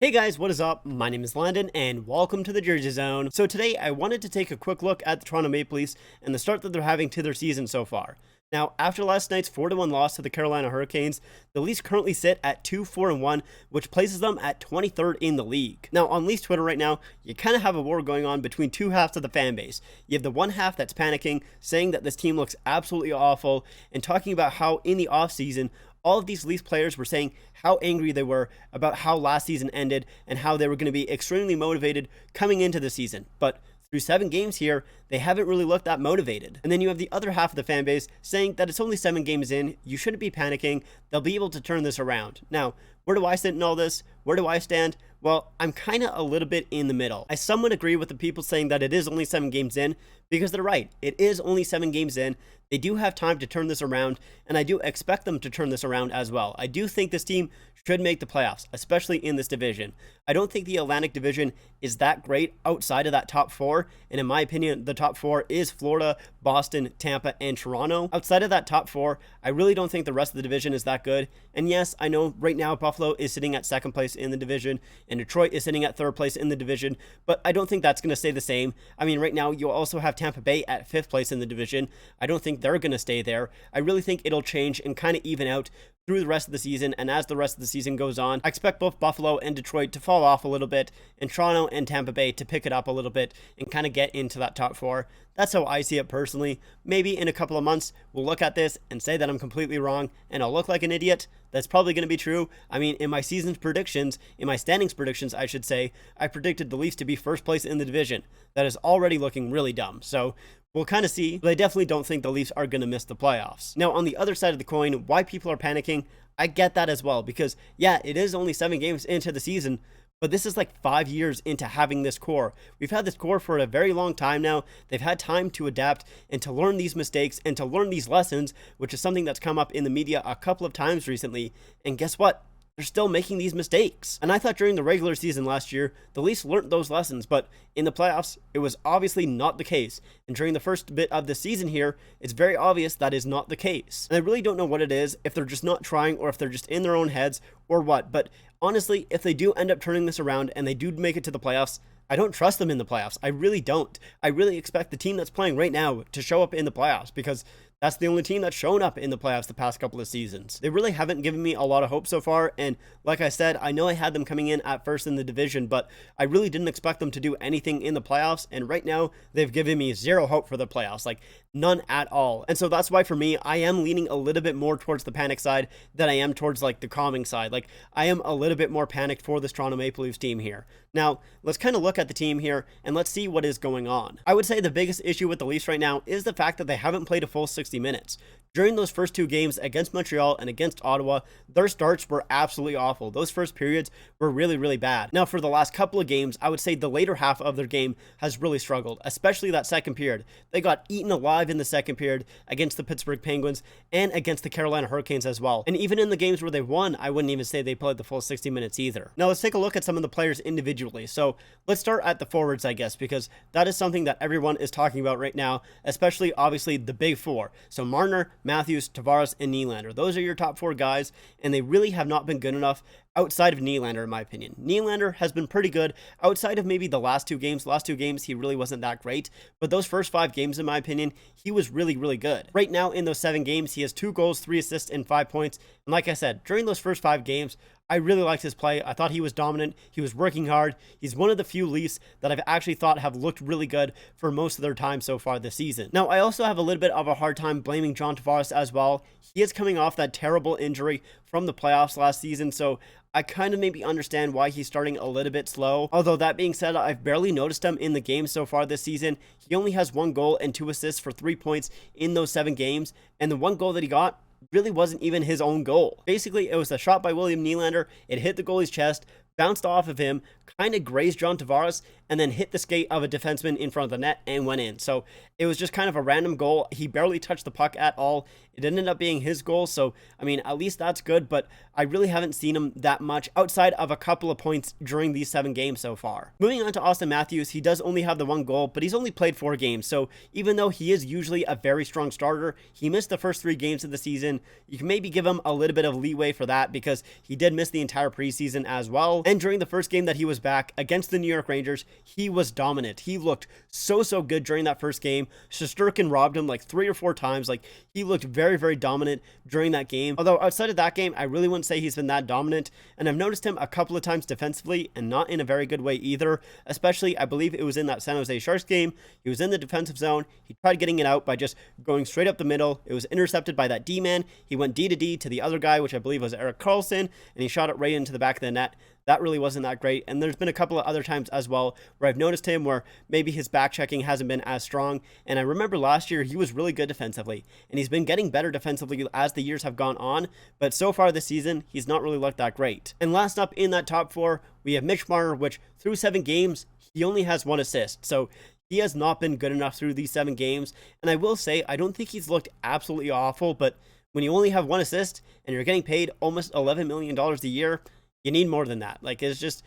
Hey guys, what is up? My name is Landon and welcome to the Jersey Zone. So today I wanted to take a quick look at the Toronto Maple Leafs and the start that they're having to their season so far. Now, after last night's 4-1 loss to the Carolina Hurricanes, the Leafs currently sit at 2-4-1, which places them at 23rd in the league. Now, on Leafs Twitter right now, you kind of have a war going on between two halves of the fan base. You have the one half that's panicking, saying that this team looks absolutely awful, and talking about how in the offseason, all of these Leafs players were saying how angry they were about how last season ended and how they were going to be extremely motivated coming into the season. But through 7 games here, they haven't really looked that motivated. And then you have the other half of the fan base saying that it's only 7 games in, you shouldn't be panicking, they'll be able to turn this around. Now, where do I sit in all this? Where do I stand? Well, I'm kind of a little bit in the middle. I somewhat agree with the people saying that it is only 7 games in, because they're right. It is only 7 games in. They do have time to turn this around, and I do expect them to turn this around as well. I do think this team should make the playoffs, especially in this division. I don't think the Atlantic Division is that great outside of that top 4, and in my opinion, the top 4 is Florida, Boston, Tampa, and Toronto. Outside of that top 4, I really don't think the rest of the division is that good. And yes, I know right now Buffalo is sitting at 2nd place in the division, and Detroit is sitting at 3rd place in the division, but I don't think that's going to stay the same. I mean, right now, you'll also have Tampa Bay at 5th place in the division. I don't think they're going to stay there. I really think it'll change and kind of even out through the rest of the season, and as the rest of the season goes on, I expect both Buffalo and Detroit to fall off a little bit, and Toronto and Tampa Bay to pick it up a little bit and kind of get into that top 4. That's how I see it personally. Maybe in a couple of months, we'll look at this and say that I'm completely wrong, and I'll look like an idiot. That's probably going to be true. I mean, in my season's predictions, in my standings predictions, I should say, I predicted the Leafs to be 1st place in the division. That is already looking really dumb. So we'll kind of see, but I definitely don't think the Leafs are going to miss the playoffs. Now, on the other side of the coin, why people are panicking, I get that as well, because yeah, it is only 7 games into the season, but this is like 5 years into having this core. We've had this core for a very long time now. They've had time to adapt and to learn these mistakes and to learn these lessons, which is something that's come up in the media a couple of times recently. And guess what? They're still making these mistakes. And I thought during the regular season last year, the Leafs learned those lessons, but in the playoffs, it was obviously not the case. And during the first bit of the season here, it's very obvious that is not the case. And I really don't know what it is, if they're just not trying or if they're just in their own heads or what. But honestly, if they do end up turning this around and they do make it to the playoffs, I don't trust them in the playoffs. I really don't. I really expect the team that's playing right now to show up in the playoffs, because that's the only team that's shown up in the playoffs the past couple of seasons. They really haven't given me a lot of hope so far, and like I said, I know I had them coming in at 1st in the division, but I really didn't expect them to do anything in the playoffs, and right now, they've given me 0 hope for the playoffs, like none at all. And so that's why for me, I am leaning a little bit more towards the panic side than I am towards like the calming side. Like I am a little bit more panicked for this Toronto Maple Leafs team here. Now, let's kind of look at the team here and let's see what is going on. I would say the biggest issue with the Leafs right now is the fact that they haven't played a full 60 minutes. During those first 2 games against Montreal and against Ottawa, their starts were absolutely awful. Those first periods were really, really bad. Now, for the last couple of games, I would say the later half of their game has really struggled, especially that second period. They got eaten alive in the second period against the Pittsburgh Penguins and against the Carolina Hurricanes as well. And even in the games where they won, I wouldn't even say they played the full 60 minutes either. Now, let's take a look at some of the players individually. So let's start at the forwards, I guess, because that is something that everyone is talking about right now, especially obviously the big 4. So Marner, Matthews, Tavares, and Nylander. Those are your top 4 guys, and they really have not been good enough outside of Nylander, in my opinion. Nylander has been pretty good outside of maybe the last 2 games. Last 2 games, he really wasn't that great, but those first 5 games, in my opinion, he was really, really good. Right now, in those 7 games, he has 2 goals, 3 assists, and 5 points. And like I said, during those first 5 games, I really liked his play. I thought he was dominant. He was working hard. He's one of the few Leafs that I've actually thought have looked really good for most of their time so far this season. Now, I also have a little bit of a hard time blaming John Tavares as well. He is coming off that terrible injury from the playoffs last season, so I kind of maybe understand why he's starting a little bit slow. Although that being said, I've barely noticed him in the game so far this season. He only has 1 goal and 2 assists for 3 points in those 7 games, and the 1 goal that he got really wasn't even his own goal. Basically, it was a shot by William Nylander. It hit the goalie's chest, bounced off of him, kind of grazed John Tavares, and then hit the skate of a defenseman in front of the net and went in. So it was just kind of a random goal. He barely touched the puck at all, It ended up being his goal, so I mean, at least that's good, but I really haven't seen him that much outside of a couple of points during these 7 games so far. Moving on to Austin Matthews, he does only have the 1 goal, but he's only played 4 games, so even though he is usually a very strong starter, he missed the first 3 games of the season. You can maybe give him a little bit of leeway for that because he did miss the entire preseason as well. And during the first game that he was back against the New York Rangers, he was dominant. He looked so good during that first game. Shesterkin robbed him like 3 or 4 times. Like, he looked very dominant during that game. Although outside of that game, I really wouldn't say he's been that dominant. And I've noticed him a couple of times defensively and not in a very good way either. Especially, I believe it was in that San Jose Sharks game. He was in the defensive zone. He tried getting it out by just going straight up the middle. It was intercepted by that D-man. He went D to D to the other guy, which I believe was Erik Karlsson, and he shot it right into the back of the net. That really wasn't that great. And there's been a couple of other times as well where I've noticed him where maybe his back checking hasn't been as strong. And I remember last year he was really good defensively, and he's been getting better defensively as the years have gone on. But so far this season, he's not really looked that great. And last up in that top 4, we have Mitch Marner, which through 7 games, he only has 1 assist. So he has not been good enough through these 7 games. And I will say, I don't think he's looked absolutely awful, but when you only have 1 assist and you're getting paid almost $11 million a year, you need more than that. Like, it's just,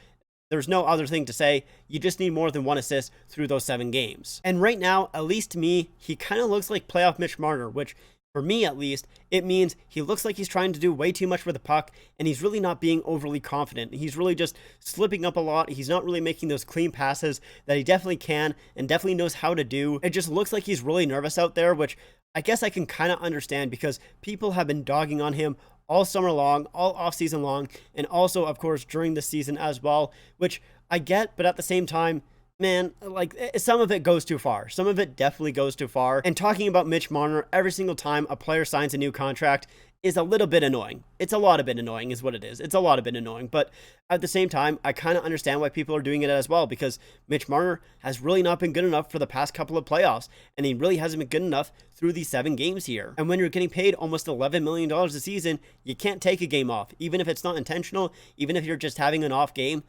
there's no other thing to say. You just need more than 1 assist through those 7 games. And right now, at least to me, he kind of looks like playoff Mitch Marner, which for me at least, it means he looks like he's trying to do way too much with the puck, and he's really not being overly confident. He's really just slipping up a lot. He's not really making those clean passes that he definitely can and definitely knows how to do. It just looks like he's really nervous out there, which I guess I can kind of understand because people have been dogging on him all summer long, all off season long, and also, of course, during the season as well, which I get, but at the same time, man, like, some of it goes too far. Some of it definitely goes too far. And talking about Mitch Marner every single time a player signs a new contract is a little bit annoying. It's a lot of bit annoying is what it is. It's a lot of bit annoying. But at the same time, I kind of understand why people are doing it as well, because Mitch Marner has really not been good enough for the past couple of playoffs, and he really hasn't been good enough through these 7 games here. And when you're getting paid almost $11 million a season, you can't take a game off, even if it's not intentional, even if you're just having an off game.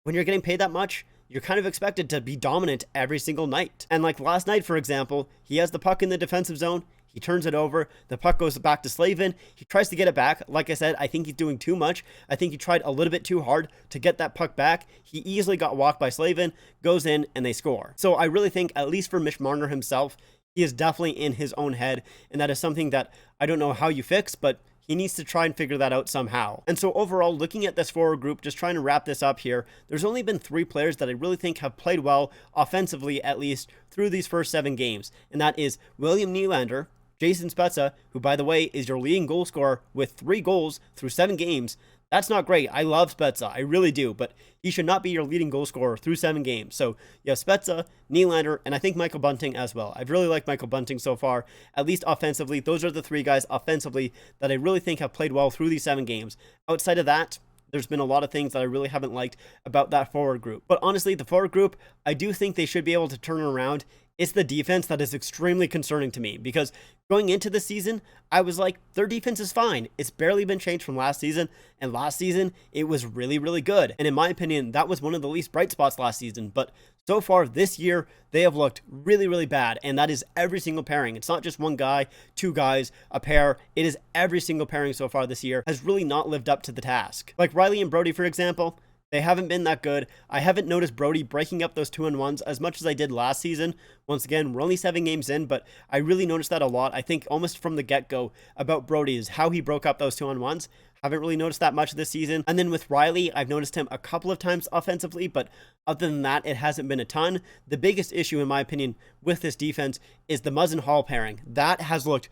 When you're getting paid that much, you're kind of expected to be dominant every single night. And like last night, for example, he has the puck in the defensive zone. He turns it over. The puck goes back to Slavin. He tries to get it back. Like I said, I think he's doing too much. I think he tried a little bit too hard to get that puck back. He easily got walked by Slavin, goes in, and they score. So I really think, at least for Mitch Marner himself, he is definitely in his own head. And that is something that I don't know how you fix, but he needs to try and figure that out somehow. And so overall, looking at this forward group, just trying to wrap this up here, there's only been 3 players that I really think have played well, offensively at least, through these first 7 games. And that is William Nylander, Jason Spezza, who, by the way, is your leading goal scorer with 3 goals through 7 games. That's not great. I love Spezza. I really do. But he should not be your leading goal scorer through 7 games. So you have Spezza, Nylander, and I think Michael Bunting as well. I've really liked Michael Bunting so far, at least offensively. Those are the 3 guys offensively that I really think have played well through these 7 games. Outside of that, there's been a lot of things that I really haven't liked about that forward group. But honestly, the forward group, I do think they should be able to turn it around. It's the defense that is extremely concerning to me, because going into the season, I was like, their defense is fine. It's barely been changed from last season, and last season, it was really good. And in my opinion, that was one of the least bright spots last season. But so far this year, they have looked really bad, and that is every single pairing. It's not just one guy, 2 guys, a pair. It is every single pairing so far this year has really not lived up to the task. Like Reilly and Brody, for example, they haven't been that good. I haven't noticed Brody breaking up those 2-on-1s as much as I did last season. Once again, we're only 7 games in, but I really noticed that a lot. I think almost from the get-go about Brody is how he broke up those 2-on-1s. Haven't really noticed that much this season. And then with Reilly, I've noticed him a couple of times offensively, but other than that, it hasn't been a ton. The biggest issue, in my opinion, with this defense is the Muzzin-Hall pairing. That has looked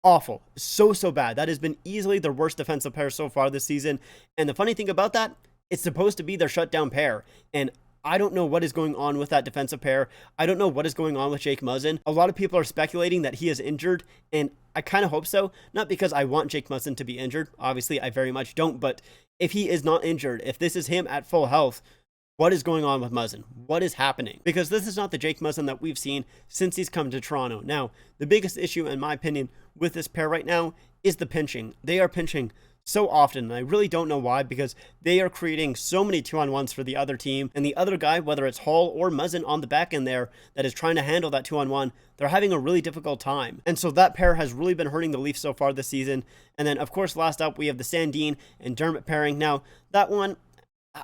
awful. So bad. That has been easily their worst defensive pair so far this season. And the funny thing about that, it's supposed to be their shutdown pair, and I don't know what is going on with that defensive pair. I don't know what is going on with Jake Muzzin. A lot of people are speculating that he is injured, and I kind of hope so. Not because I want Jake Muzzin to be injured. Obviously, I very much don't, but if he is not injured, if this is him at full health, what is going on with Muzzin? What is happening? Because this is not the Jake Muzzin that we've seen since he's come to Toronto. Now, the biggest issue, in my opinion, with this pair right now is the pinching. They are pinching so often, and I really don't know why, because they are creating so many 2-on-1s for the other team, and the other guy, whether it's Hall or Muzzin on the back end there that is trying to handle that 2-on-1, they're having a really difficult time. And so that pair has really been hurting the Leafs so far this season. And then, of course, last up, we have the Sandin and Dermott pairing. Now, that one,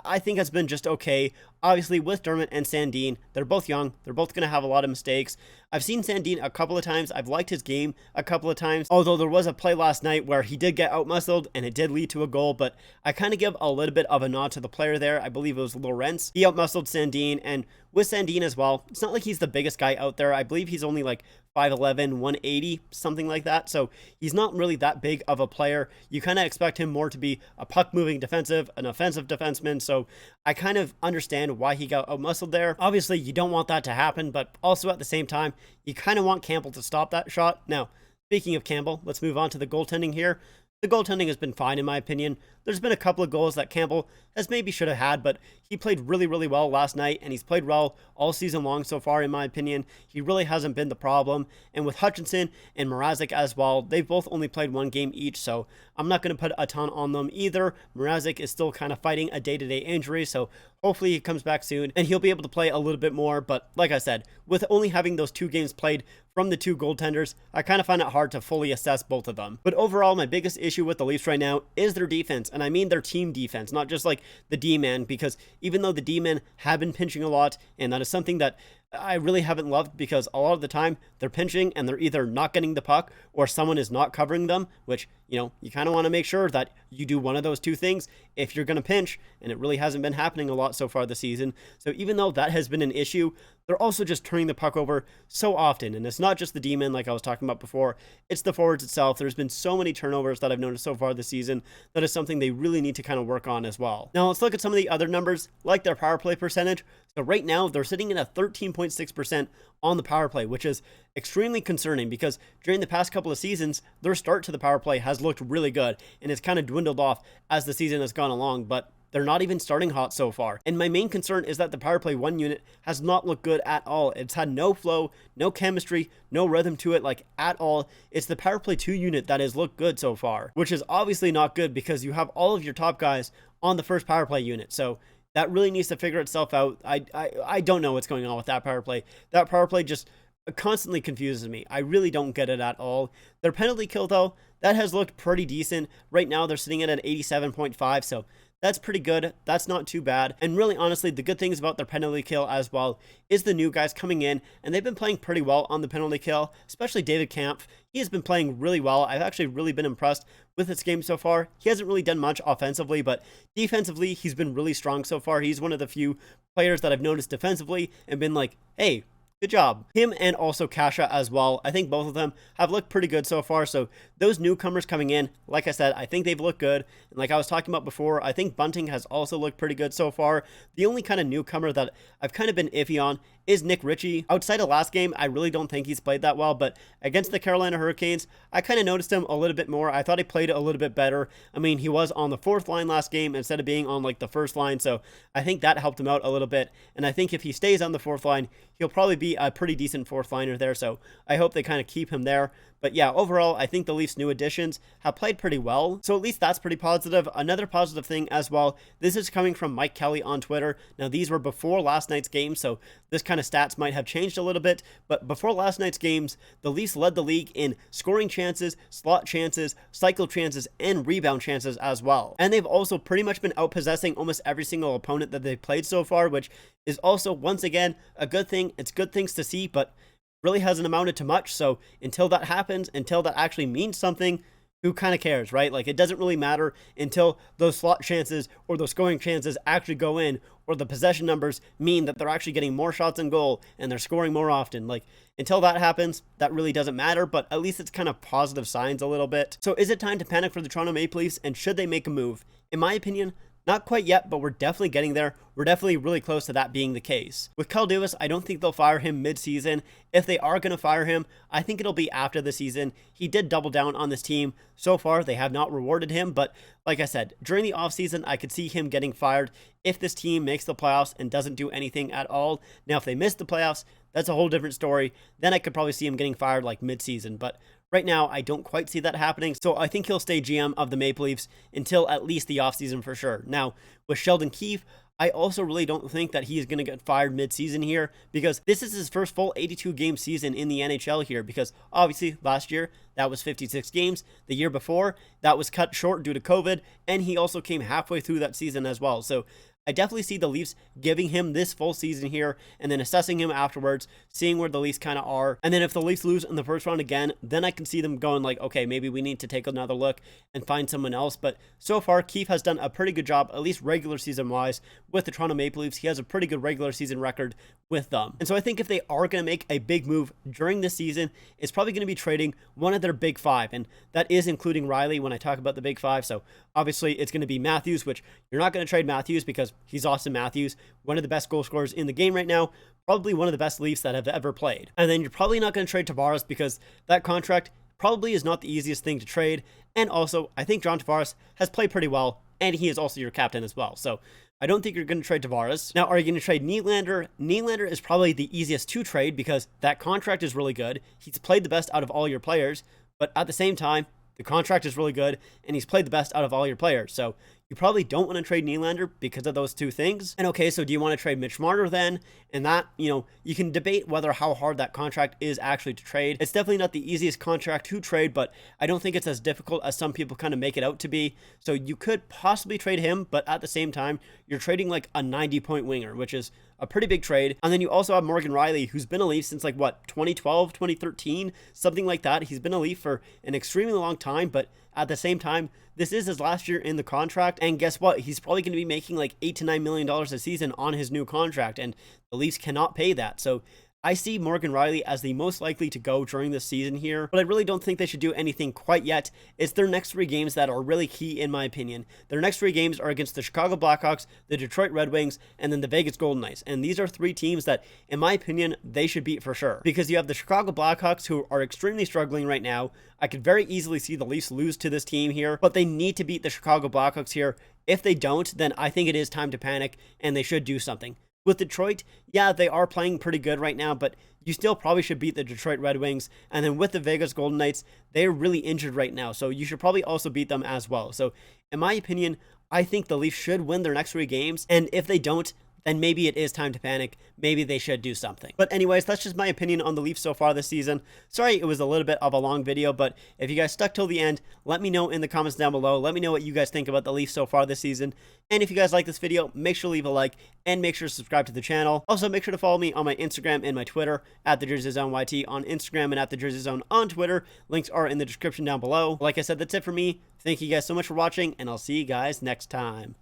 I think has been just okay. Obviously, with Dermott and Sandin, they're both young. They're both going to have a lot of mistakes. I've seen Sandin a couple of times. I've liked his game a couple of times. Although there was a play last night where he did get outmuscled and it did lead to a goal. But I kind of give a little bit of a nod to the player there. I believe it was Lorentz. He outmuscled Sandin. And with Sandin as well, it's not like he's the biggest guy out there. I believe he's only like 5'11", 180, something like that. So he's not really that big of a player. You kind of expect him more to be a puck-moving defensive, an offensive defenseman. So I kind of understand why he got outmuscled there. Obviously, you don't want that to happen, but also at the same time, you kind of want Campbell to stop that shot. Now, speaking of Campbell, let's move on to the goaltending here. The goaltending has been fine in my opinion. There's been a couple of goals that Campbell has maybe should have had, but he played really, really well last night, and he's played well all season long so far in my opinion. He really hasn't been the problem. And with Hutchinson and Mrazek as well, they've both only played one game each, so I'm not going to put a ton on them either. Mrazek is still kind of fighting a day-to-day injury, so hopefully he comes back soon and he'll be able to play a little bit more. But like I said, with only having those two games played from the two goaltenders, I kind of find it hard to fully assess both of them. But overall, my biggest issue with the Leafs right now is their defense, and I mean their team defense, not just like the D-man, because even though the D-men have been pinching a lot, and that is something that I really haven't loved, because a lot of the time they're pinching and they're either not getting the puck or someone is not covering them, which, you know, you kind of want to make sure that you do one of those two things if you're going to pinch, and it really hasn't been happening a lot so far this season. So even though that has been an issue, they're also just turning the puck over so often, and it's not just the D-men like I was talking about before, it's the forwards itself. There's been so many turnovers that I've noticed so far this season. That is something they really need to kind of work on as well. Now let's look at some of the other numbers, like their power play percentage. So right now they're sitting at a 13.6% on the power play, which is extremely concerning, because during the past couple of seasons, their start to the power play has looked really good, and it's kind of dwindled off as the season has gone along, but they're not even starting hot so far. And my main concern is that the power play 1 unit has not looked good at all. It's had no flow, no chemistry, no rhythm to it, like at all. It's the power play 2 unit that has looked good so far, which is obviously not good, because you have all of your top guys on the first power play unit. So that really needs to figure itself out. I don't know what's going on with that power play. That power play just constantly confuses me. I really don't get it at all. Their penalty kill, though, that has looked pretty decent. Right now, they're sitting at an 87.5, so that's pretty good. That's not too bad. And really, honestly, the good things about their penalty kill as well is the new guys coming in, and they've been playing pretty well on the penalty kill, especially David Kampf. He has been playing really well. I've actually really been impressed with his game so far. He hasn't really done much offensively, but defensively, he's been really strong so far. He's one of the few players that I've noticed defensively and been like, hey, good job. Him and also Kasha as well. I think both of them have looked pretty good so far. So those newcomers coming in, like I said, I think they've looked good. And like I was talking about before, I think Bunting has also looked pretty good so far. The only kind of newcomer that I've kind of been iffy on is Nick Ritchie. Outside of last game, I really don't think he's played that well, but against the Carolina Hurricanes, I kind of noticed him a little bit more. I thought he played a little bit better. I mean, he was on the 4th line last game instead of being on like the 1st line, so I think that helped him out a little bit. And I think if he stays on the 4th line, he'll probably be a pretty decent 4th liner there, so I hope they kind of keep him there. But yeah, overall, I think the Leafs' new additions have played pretty well, so at least that's pretty positive. Another positive thing as well, this is coming from Mike Kelly on Twitter. Now, these were before last night's game, so this kind of stats might have changed a little bit, but before last night's games, the Leafs led the league in scoring chances, slot chances, cycle chances, and rebound chances as well. And they've also pretty much been outpossessing almost every single opponent that they've played so far, which is also, once again, a good thing. It's good things to see, but really hasn't amounted to much. So until that happens, until that actually means something, who kind of cares, right? Like, it doesn't really matter until those slot chances or those scoring chances actually go in, or the possession numbers mean that they're actually getting more shots in goal and they're scoring more often. Like, until that happens, that really doesn't matter, but at least it's kind of positive signs a little bit. So is it time to panic for the Toronto Maple Leafs, and should they make a move? In my opinion, not quite yet, but we're definitely getting there. We're definitely really close to that being the case. With Kyle Dubas, I don't think they'll fire him mid-season. If they are going to fire him, I think it'll be after the season. He did double down on this team. So far, they have not rewarded him, but like I said, during the offseason, I could see him getting fired if this team makes the playoffs and doesn't do anything at all. Now, if they miss the playoffs, that's a whole different story. Then I could probably see him getting fired like mid-season, but Right now, I don't quite see that happening, so I think he'll stay GM of the Maple Leafs until at least the offseason for sure. Now, with Sheldon Keefe, I also really don't think that he is going to get fired mid-season here, because this is his first full 82-game season in the NHL here, because obviously last year that was 56 games. The year before, that was cut short due to COVID, and he also came halfway through that season as well. So I definitely see the Leafs giving him this full season here and then assessing him afterwards, seeing where the Leafs kind of are. And then if the Leafs lose in the first round again, then I can see them going like, okay, maybe we need to take another look and find someone else. But so far, Keefe has done a pretty good job, at least regular season wise, with the Toronto Maple Leafs. He has a pretty good regular season record with them. And so I think if they are going to make a big move during this season, it's probably going to be trading one of their big five. And that is including Reilly when I talk about the big five. So obviously it's going to be Matthews, which you're not going to trade Matthews because he's Austin Matthews, one of the best goal scorers in the game right now, probably one of the best Leafs that have ever played. And then you're probably not going to trade Tavares because that contract probably is not the easiest thing to trade. And also, I think John Tavares has played pretty well, and he is also your captain as well. So I don't think you're going to trade Tavares. Now, are you going to trade Nylander? Nylander is probably the easiest to trade because that contract is really good. He's played the best out of all your players, but at the same time, the contract is really good, and he's played the best out of all your players. So you probably don't want to trade Nylander because of those two things. And okay, so do you want to trade Mitch Marner then? And that, you can debate whether how hard that contract is actually to trade. It's definitely not the easiest contract to trade, but I don't think it's as difficult as some people kind of make it out to be. So you could possibly trade him, but at the same time, you're trading like a 90-point winger, which is a pretty big trade. And then you also have Morgan Reilly, who's been a Leaf since 2012, 2013, something like that. He's been a Leaf for an extremely long time, but at the same time, this is his last year in the contract, and guess what? He's probably going to be making like $8 to $9 million a season on his new contract, and the Leafs cannot pay that. So I see Morgan Reilly as the most likely to go during this season here, but I really don't think they should do anything quite yet. It's their next three games that are really key in my opinion. Their next three games are against the Chicago Blackhawks, the Detroit Red Wings, and then the Vegas Golden Knights. And these are three teams that, in my opinion, they should beat for sure. Because you have the Chicago Blackhawks, who are extremely struggling right now. I could very easily see the Leafs lose to this team here, but they need to beat the Chicago Blackhawks here. If they don't, then I think it is time to panic, and they should do something. With Detroit, yeah, they are playing pretty good right now, but you still probably should beat the Detroit Red Wings. And then with the Vegas Golden Knights, they're really injured right now, so you should probably also beat them as well. So in my opinion, I think the Leafs should win their next three games, and if they don't, then maybe it is time to panic. Maybe they should do something. But anyways, that's just my opinion on the Leafs so far this season. Sorry it was a little bit of a long video, but if you guys stuck till the end, let me know in the comments down below. Let me know what you guys think about the Leafs so far this season. And if you guys like this video, make sure to leave a like and make sure to subscribe to the channel. Also, make sure to follow me on my Instagram and my Twitter at TheJerseyZoneYT on Instagram and at TheJerseyZone on Twitter. Links are in the description down below. Like I said, that's it for me. Thank you guys so much for watching, and I'll see you guys next time.